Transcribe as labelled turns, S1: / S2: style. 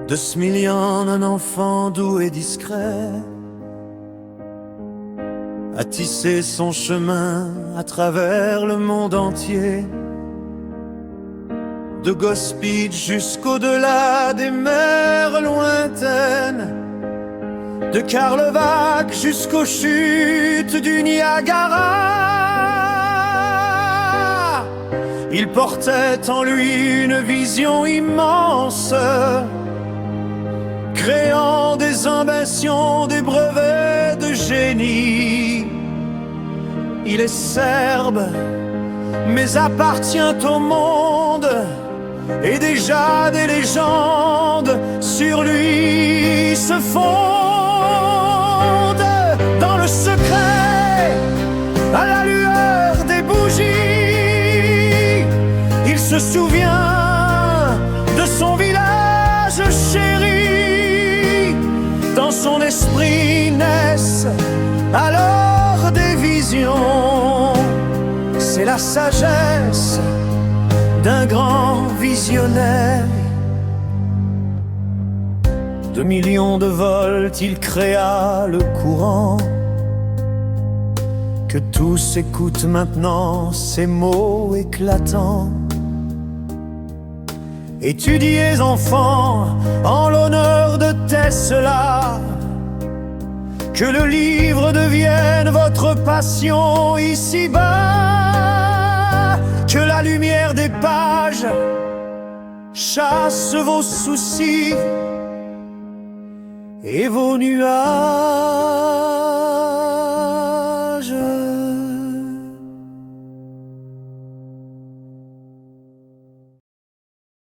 S1: De ce million, un enfant doux et discret a tissé son chemin à travers le monde entier. De Gospide jusqu'au-delà des mers lointaines, de Karlovac jusqu'aux chutes du Niagara. Il portait en lui une vision immense, créant des inventions, des brevets de génie. Il est serbe, mais appartient au monde, et déjà des légendes sur lui se fondent. Dans le secret, à la lueur des bougies, il se souvient de son village chéri. Dans son esprit naissent alors des visions. C'est la sagesse d'un grand visionnaire. De millions de volts, il créa le courant. Que tous écoutent maintenant ces mots éclatants. Étudiez, enfants, en l'honneur de Tesla. Que le livre devienne votre passion ici-bas. Que la lumière des pages chasse vos soucis et vos nuages.